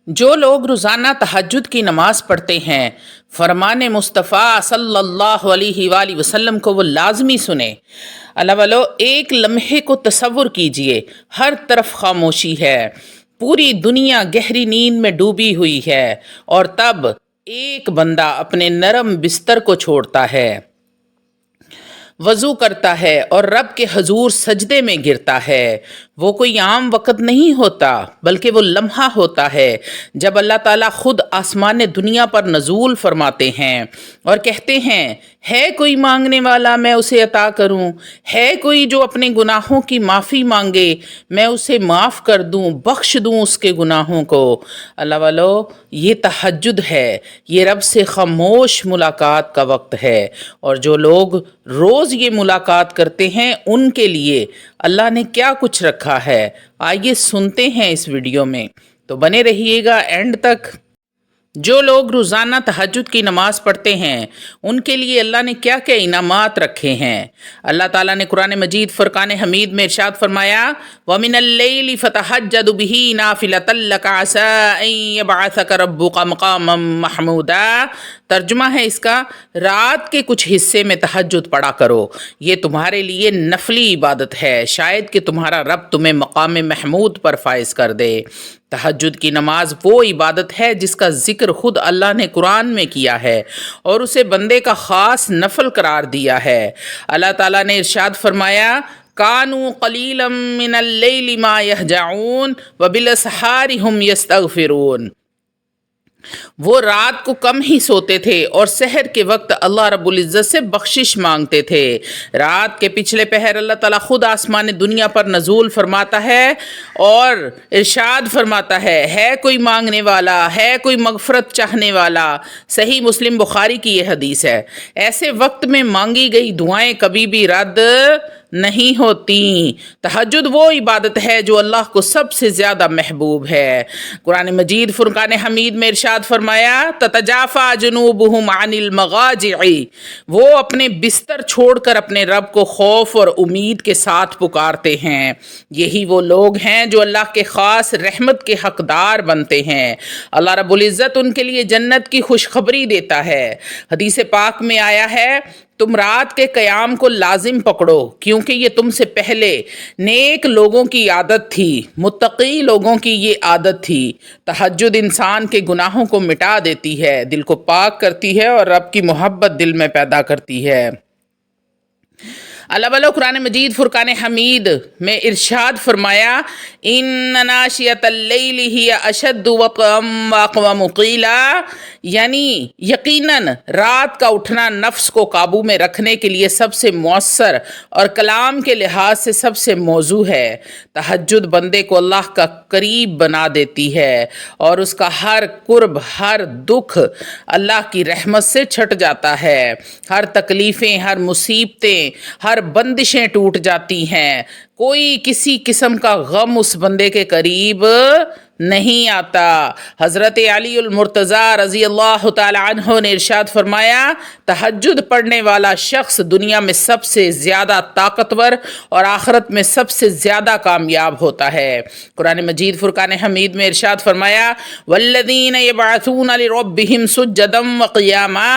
جو لوگ روزانہ تہجد کی نماز پڑھتے ہیں، فرمان مصطفیٰ صلی اللہ علیہ وآلہ وسلم کو وہ لازمی سنیں۔ اللہ والو، ایک لمحے کو تصور کیجئے، ہر طرف خاموشی ہے، پوری دنیا گہری نیند میں ڈوبی ہوئی ہے، اور تب ایک بندہ اپنے نرم بستر کو چھوڑتا ہے، وضو کرتا ہے اور رب کے حضور سجدے میں گرتا ہے۔ وہ کوئی عام وقت نہیں ہوتا، بلکہ وہ لمحہ ہوتا ہے جب اللہ تعالیٰ خود آسمان دنیا پر نزول فرماتے ہیں اور کہتے ہیں، ہے کوئی مانگنے والا میں اسے عطا کروں، ہے کوئی جو اپنے گناہوں کی معافی مانگے میں اسے معاف کر دوں، بخش دوں اس کے گناہوں کو۔ اللہ والو، یہ تہجد ہے، یہ رب سے خاموش ملاقات کا وقت ہے، اور جو لوگ روز یہ ملاقات کرتے ہیں ان کے لیے اللہ نے کیا کچھ رکھا ہے، آئیے سنتے ہیں اس ویڈیو میں، تو بنے رہیے گا اینڈ تک۔ جو لوگ روزانہ تہجد کی نماز پڑھتے ہیں ان کے لیے اللہ نے کیا کیا انعامات رکھے ہیں۔ اللہ تعالیٰ نے قرآن مجید فرقان حمید میں ارشاد فرمایا، وَمِنَ اللَّيْلِ فَتَہَجَّدْ بِهِ نَافِلَةً لَكَ عَسَىٰ أَن يَبْعَثَكَ رَبُّكَ مَقَامًا مَحْمُودًا۔ ترجمہ ہے اس کا، رات کے کچھ حصے میں تہجد پڑھا کرو، یہ تمہارے لیے نفلی عبادت ہے، شاید کہ تمہارا رب تمہیں مقام محمود پر فائز کر دے۔ تہجد کی نماز وہ عبادت ہے جس کا ذکر خود اللہ نے قرآن میں کیا ہے اور اسے بندے کا خاص نفل قرار دیا ہے۔ اللہ تعالیٰ نے ارشاد فرمایا، کانوا قلیلا من اللیل ما یہجعون وبالاسحار ہم یستغفرون۔ وہ رات کو کم ہی سوتے تھے اور سحر کے وقت اللہ رب العزت سے بخشش مانگتے تھے۔ رات کے پچھلے پہر اللہ تعالیٰ خود آسمان دنیا پر نزول فرماتا ہے اور ارشاد فرماتا ہے کوئی مانگنے والا، ہے کوئی مغفرت چاہنے والا۔ صحیح مسلم بخاری کی یہ حدیث ہے۔ ایسے وقت میں مانگی گئی دعائیں کبھی بھی رد نہیں ہوتی۔ تہجد وہ عبادت ہے جو اللہ کو سب سے زیادہ محبوب ہے۔ قرآن مجید فرقان حمید میں ارشاد فرمایا، تتجافی جنوبہم عن المضاجع۔ وہ اپنے بستر چھوڑ کر اپنے رب کو خوف اور امید کے ساتھ پکارتے ہیں۔ یہی وہ لوگ ہیں جو اللہ کے خاص رحمت کے حقدار بنتے ہیں۔ اللہ رب العزت ان کے لیے جنت کی خوشخبری دیتا ہے۔ حدیث پاک میں آیا ہے، تم رات کے قیام کو لازم پکڑو، کیونکہ یہ تم سے پہلے نیک لوگوں کی عادت تھی، متقی لوگوں کی یہ عادت تھی۔ تہجد انسان کے گناہوں کو مٹا دیتی ہے، دل کو پاک کرتی ہے اور رب کی محبت دل میں پیدا کرتی ہے۔ اللہ والو، قرآن مجید فرقان حمید میں ارشاد فرمایا، ان ناشئۃ اللیل ہی اشد وطئا واقوم قیلا، یعنی یقیناً رات کا اٹھنا نفس کو قابو میں رکھنے کے لیے سب سے مؤثر اور کلام کے لحاظ سے سب سے موزوں ہے۔ تہجد بندے کو اللہ کا قریب بنا دیتی ہے اور اس کا ہر کرب، ہر دکھ اللہ کی رحمت سے چھٹ جاتا ہے۔ ہر تکلیفیں، ہر مصیبتیں، ہر بندشیں ٹوٹ جاتی ہیں۔ کوئی کسی قسم کا غم اس بندے کے قریب نہیں آتا۔ حضرت علی المرتضیٰ رضی اللہ تعالی عنہ نے ارشاد فرمایا، تہجد پڑھنے والا شخص دنیا میں سب سے زیادہ طاقتور اور آخرت میں سب سے زیادہ کامیاب ہوتا ہے۔ قرآن مجید فرقان حمید میں ارشاد فرمایا، والذین یبعثون لربہم سجدا وقیاما،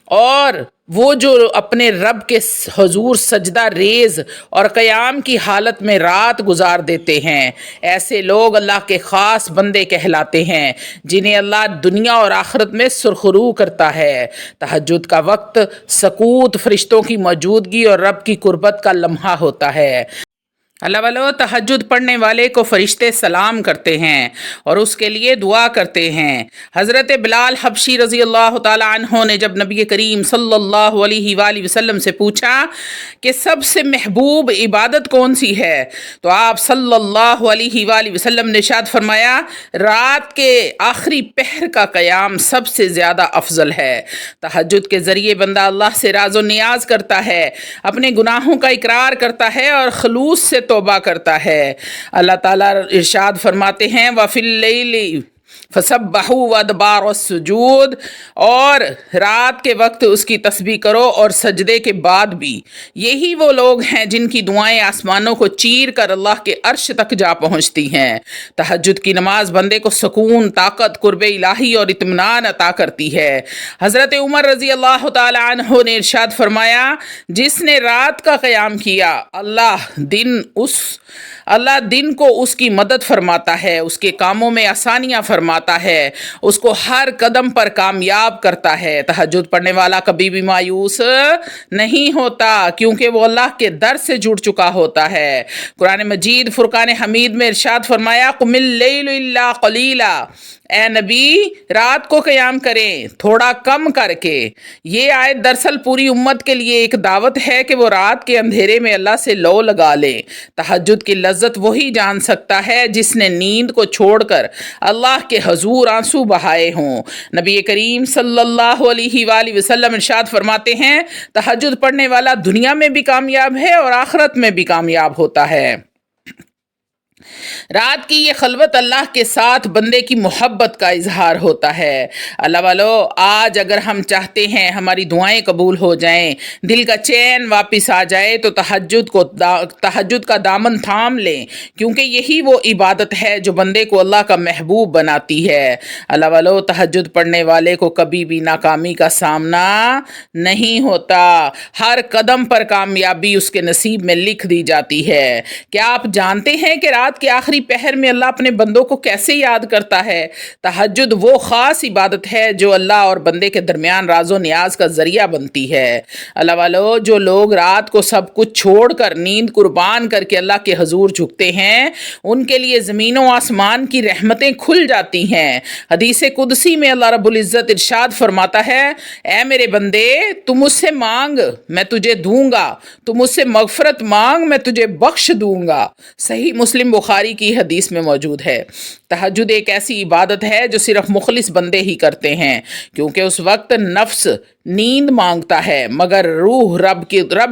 اور وہ جو اپنے رب کے حضور سجدہ ریز اور قیام کی حالت میں رات گزار دیتے ہیں، ایسے لوگ اللہ کے خاص بندے کہلاتے ہیں جنہیں اللہ دنیا اور آخرت میں سرخرو کرتا ہے۔ تہجد کا وقت سکوت، فرشتوں کی موجودگی اور رب کی قربت کا لمحہ ہوتا ہے۔ اللہ والو، تہجد پڑھنے والے کو فرشتے سلام کرتے ہیں اور اس کے لیے دعا کرتے ہیں۔ حضرت بلال حبشی رضی اللہ تعالی عنہ نے جب نبی کریم صلی اللہ علیہ وآلہ وسلم سے پوچھا کہ سب سے محبوب عبادت کون سی ہے، تو آپ صلی اللہ علیہ وآلہ وسلم نے ارشاد فرمایا، رات کے آخری پہر کا قیام سب سے زیادہ افضل ہے۔ تہجد کے ذریعے بندہ اللہ سے راز و نیاز کرتا ہے، اپنے گناہوں کا اقرار کرتا ہے اور خلوص سے توبہ کرتا ہے۔ اللہ تعالیٰ ارشاد فرماتے ہیں، وَفِي اللَّيْلِ فسبحوا وادبار السجود، اور رات کے وقت اس کی تسبیح کرو اور سجدے کے بعد بھی۔ یہی وہ لوگ ہیں جن کی دعائیں آسمانوں کو چیر کر اللہ کے عرش تک جا پہنچتی ہیں۔ تہجد کی نماز بندے کو سکون، طاقت، قرب الہی اور اطمینان عطا کرتی ہے۔ حضرت عمر رضی اللہ تعالی عنہ نے ارشاد فرمایا، جس نے رات کا قیام کیا اللہ دن کو اس کی مدد فرماتا ہے، اس کے کاموں میں آسانیاں فرماتا ہے، اس کو ہر قدم پر کامیاب کرتا ہے۔ تہجد پڑھنے والا کبھی بھی مایوس نہیں ہوتا، کیونکہ وہ اللہ کے در سے جڑ چکا ہوتا ہے۔ قرآن مجید فرقان حمید میں ارشاد فرمایا، قم اللیل الا قلیلا، اے نبی رات کو قیام کریں تھوڑا کم کر کے۔ یہ آیت دراصل پوری امت کے لیے ایک دعوت ہے کہ وہ رات کے اندھیرے میں اللہ سے لو لگا لیں۔ تہجد کی لذت وہی جان سکتا ہے جس نے نیند کو چھوڑ کر اللہ کے حضور آنسو بہائے ہوں۔ نبی کریم صلی اللہ علیہ وآلہ وسلم ارشاد فرماتے ہیں، تہجد پڑھنے والا دنیا میں بھی کامیاب ہے اور آخرت میں بھی کامیاب ہوتا ہے۔ رات کی یہ خلوت اللہ کے ساتھ بندے کی محبت کا اظہار ہوتا ہے۔ اللہ والو، آج اگر ہم چاہتے ہیں ہماری دعائیں قبول ہو جائیں، دل کا چین واپس آ جائے، تو تہجد کا دامن تھام لیں، کیونکہ یہی وہ عبادت ہے جو بندے کو اللہ کا محبوب بناتی ہے۔ اللہ والو، تہجد پڑھنے والے کو کبھی بھی ناکامی کا سامنا نہیں ہوتا، ہر قدم پر کامیابی اس کے نصیب میں لکھ دی جاتی ہے۔ کیا آپ جانتے ہیں کہ رات کے آخری پہر میں اللہ اپنے بندوں کو کیسے یاد کرتا ہے؟ تہجد وہ خاص عبادت ہے جو اللہ اور بندے کے درمیان راز و نیاز کا ذریعہ بنتی ہے۔ اللہ والو، جو لوگ رات کو سب کچھ چھوڑ کر نیند قربان کر کے اللہ کے حضور جھکتے ہیں، ان کے لیے زمین و آسمان کی رحمتیں کھل جاتی ہیں۔ حدیث قدسی میں اللہ رب العزت ارشاد فرماتا ہے، اے میرے بندے، تم مجھ سے مانگ میں تجھے دوں گا، تم مجھ سے مغفرت مانگ میں تجھے بخش دوں گا۔ صحیح مسلم بخاری کی حدیث میں موجود ہے۔ تہجد ایک ایسی عبادت ہے جو صرف مخلص بندے ہی کرتے ہیں، کیونکہ اس وقت نفس نیند مانگتا ہے مگر روح رب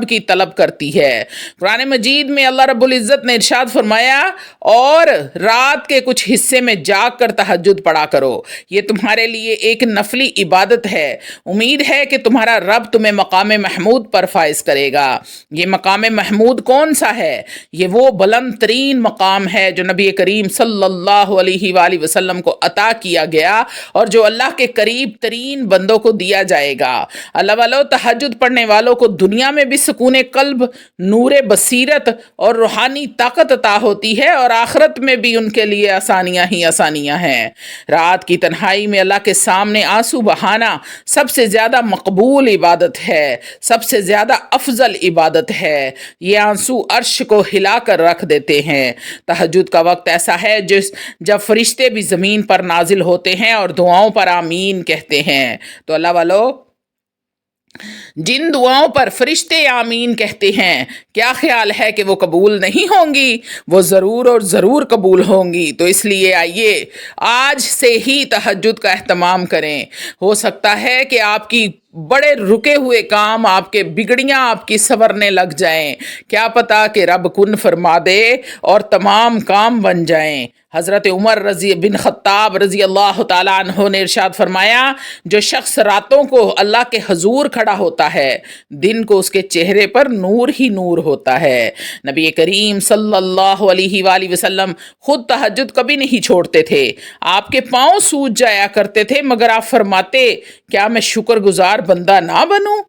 کی طلب کرتی ہے۔ قرآن مجید میں اللہ رب العزت نے ارشاد فرمایا، اور رات کے کچھ حصے میں جاگ کر تہجد پڑھا کرو، یہ تمہارے لیے ایک نفلی عبادت ہے، امید ہے کہ تمہارا رب تمہیں مقام محمود پر فائز کرے گا۔ یہ مقام محمود کون سا ہے؟ یہ وہ بلند ترین مقام ہے جو نبی کریم صلی اللہ علیہ وآلہ وسلم کو عطا کیا گیا اور جو اللہ کے قریب ترین بندوں کو دیا جائے گا۔ اللہ والو، تہجد پڑھنے والوں کو دنیا میں بھی سکون قلب، نور بصیرت اور روحانی طاقت عطا ہوتی ہے، اور آخرت میں بھی ان کے لیے آسانیاں ہی آسانیاں ہیں۔ رات کی تنہائی میں اللہ کے سامنے آنسو بہانا سب سے زیادہ مقبول عبادت ہے، سب سے زیادہ افضل عبادت ہے۔ یہ آنسو عرش کو ہلا کر رکھ دیتے ہیں۔ تہجد کا وقت ایسا ہے جب فرشتے بھی زمین پر نازل ہوتے ہیں اور دعاؤں پر آمین کہتے ہیں۔ تو اللہ والو، جن دعاؤں پر فرشتے آمین کہتے ہیں، کیا خیال ہے کہ وہ قبول نہیں ہوں گی؟ وہ ضرور اور ضرور قبول ہوں گی۔ تو اس لیے آئیے آج سے ہی تہجد کا اہتمام کریں۔ ہو سکتا ہے کہ آپ کی بڑے رکے ہوئے کام، آپ کے بگڑیاں آپ کی سنورنے لگ جائیں، کیا پتا کہ رب کن فرما دے اور تمام کام بن جائیں۔ حضرت عمر بن خطاب رضی اللہ تعالیٰ عنہ نے ارشاد فرمایا، جو شخص راتوں کو اللہ کے حضور کھڑا ہوتا ہے، دن کو اس کے چہرے پر نور ہی نور ہوتا ہے۔ نبی کریم صلی اللہ علیہ وآلہ وسلم خود تہجد کبھی نہیں چھوڑتے تھے، آپ کے پاؤں سوج جایا کرتے تھے، مگر آپ فرماتے، کیا میں شکر گزار بندہ نہ بنوں؟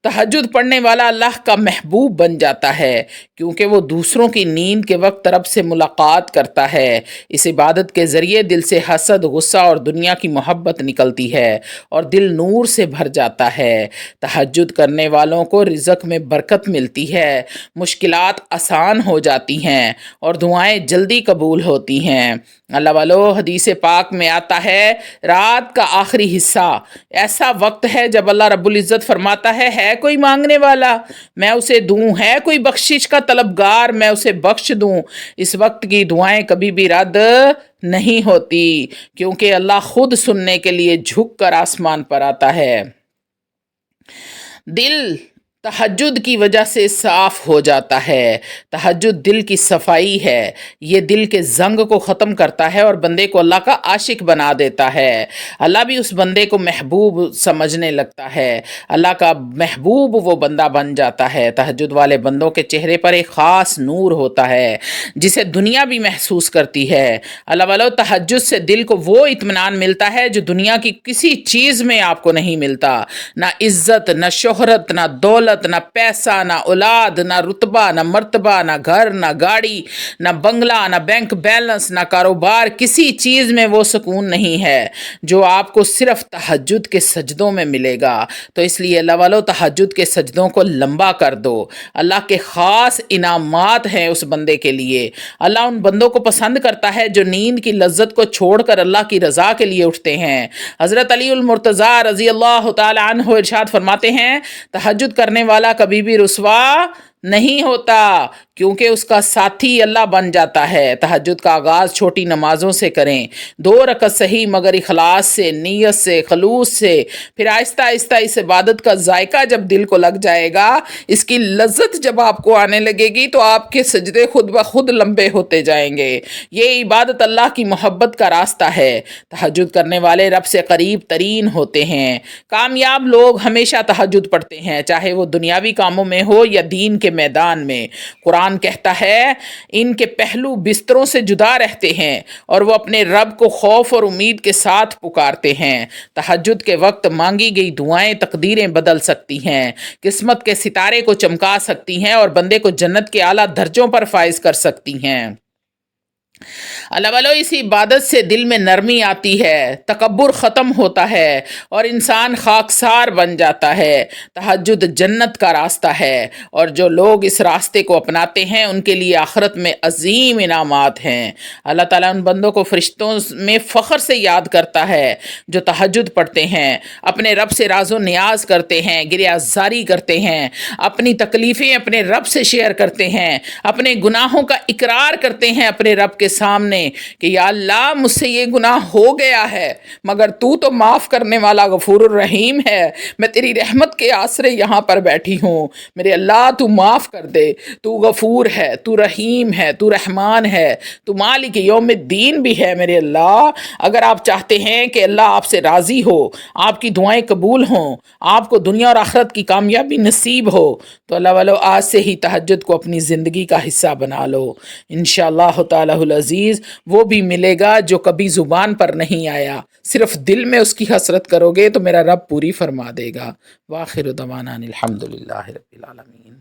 تہجد پڑھنے والا اللہ کا محبوب بن جاتا ہے، کیونکہ وہ دوسروں کی نیند کے وقت رب سے ملاقات کرتا ہے۔ اس عبادت کے ذریعے دل سے حسد، غصہ اور دنیا کی محبت نکلتی ہے اور دل نور سے بھر جاتا ہے۔ تہجد کرنے والوں کو رزق میں برکت ملتی ہے، مشکلات آسان ہو جاتی ہیں اور دعائیں جلدی قبول ہوتی ہیں۔ اللہ والو، حدیث پاک میں آتا ہے، رات کا آخری حصہ ایسا وقت ہے جب اللہ رب العزت فرماتا ہے کوئی مانگنے والا میں اسے دوں، ہے کوئی بخشش کا طلبگار میں اسے بخش دوں۔ اس وقت کی دعائیں کبھی بھی رد نہیں ہوتی، کیونکہ اللہ خود سننے کے لیے جھک کر آسمان پر آتا ہے۔ دل تہجد کی وجہ سے صاف ہو جاتا ہے۔ تہجد دل کی صفائی ہے، یہ دل کے زنگ کو ختم کرتا ہے اور بندے کو اللہ کا عاشق بنا دیتا ہے۔ اللہ بھی اس بندے کو محبوب سمجھنے لگتا ہے، اللہ کا محبوب وہ بندہ بن جاتا ہے۔ تہجد والے بندوں کے چہرے پر ایک خاص نور ہوتا ہے جسے دنیا بھی محسوس کرتی ہے۔ اللہ والو، تہجد سے دل کو وہ اطمینان ملتا ہے جو دنیا کی کسی چیز میں آپ کو نہیں ملتا، نہ عزت، نہ شہرت، نہ دولت، نہ پیسہ، نہ اولاد، نہ رتبہ، نہ مرتبہ، نہ گھر، نہ گاڑی، نہ بنگلہ، نہ بینک بیلنس، نہ کاروبار، کسی چیز میں وہ سکون نہیں ہے جو آپ کو صرف تہجد کے سجدوں میں ملے گا۔ تو اس لیے اللہ والو، تہجد کے سجدوں کو لمبا کر دو۔ اللہ کے خاص انعامات ہیں اس بندے کے لیے۔ اللہ ان بندوں کو پسند کرتا ہے جو نیند کی لذت کو چھوڑ کر اللہ کی رضا کے لیے اٹھتے ہیں۔ حضرت علی المرتضیٰ رضی اللہ تعالی عنہ ارشاد فرماتے ہیں، تہجد کرنے والا کبھی بھی رسوا نہیں ہوتا، کیونکہ اس کا ساتھی اللہ بن جاتا ہے۔ تہجد کا آغاز چھوٹی نمازوں سے کریں، 2 رکعت صحیح مگر اخلاص سے، نیت سے، خلوص سے، پھر آہستہ آہستہ اس عبادت کا ذائقہ جب دل کو لگ جائے گا، اس کی لذت جب آپ کو آنے لگے گی تو آپ کے سجدے خود بخود لمبے ہوتے جائیں گے۔ یہ عبادت اللہ کی محبت کا راستہ ہے۔ تہجد کرنے والے رب سے قریب ترین ہوتے ہیں۔ کامیاب لوگ ہمیشہ تہجد پڑھتے ہیں، چاہے وہ دنیاوی کاموں میں ہو یا دین کے میدان میں۔ قرآن کہتا ہے، ان کے پہلو بستروں سے جدا رہتے ہیں اور وہ اپنے رب کو خوف اور امید کے ساتھ پکارتے ہیں۔ تہجد کے وقت مانگی گئی دعائیں تقدیریں بدل سکتی ہیں، قسمت کے ستارے کو چمکا سکتی ہیں اور بندے کو جنت کے اعلیٰ درجوں پر فائز کر سکتی ہیں۔ اللہ والو، اس عبادت سے دل میں نرمی آتی ہے، تکبر ختم ہوتا ہے اور انسان خاکسار بن جاتا ہے۔ تہجد جنت کا راستہ ہے اور جو لوگ اس راستے کو اپناتے ہیں ان کے لیے آخرت میں عظیم انعامات ہیں۔ اللہ تعالیٰ ان بندوں کو فرشتوں میں فخر سے یاد کرتا ہے جو تہجد پڑھتے ہیں، اپنے رب سے راز و نیاز کرتے ہیں، گریہ زاری کرتے ہیں، اپنی تکلیفیں اپنے رب سے شیئر کرتے ہیں، اپنے گناہوں کا اقرار کرتے ہیں اپنے رب کے سامنے کہ یا اللہ، مجھ سے یہ گناہ ہو گیا ہے، مگر تو معاف کرنے والا غفور الرحیم ہے، میں تیری رحمت کے آسرے یہاں پر بیٹھی ہوں، میرے اللہ تو معاف کر دے، تو غفور ہے، تو رحیم ہے، تو رحمان ہے، تو مالک یوم الدین بھی ہے۔ میرے اللہ، اگر آپ چاہتے ہیں کہ اللہ آپ سے راضی ہو، آپ کی دعائیں قبول ہوں، آپ کو دنیا اور آخرت کی کامیابی نصیب ہو، تو اللہ والو آج سے ہی تہجد کو اپنی زندگی کا حصہ بنا لو۔ انشاءاللہ تعالی العزیز وہ بھی ملے گا جو کبھی زبان پر نہیں آیا، صرف دل میں اس کی حسرت کرو گے تو میرا رب پوری فرما دے گا۔ وآخر دعوانا الحمدللہ رب العالمین۔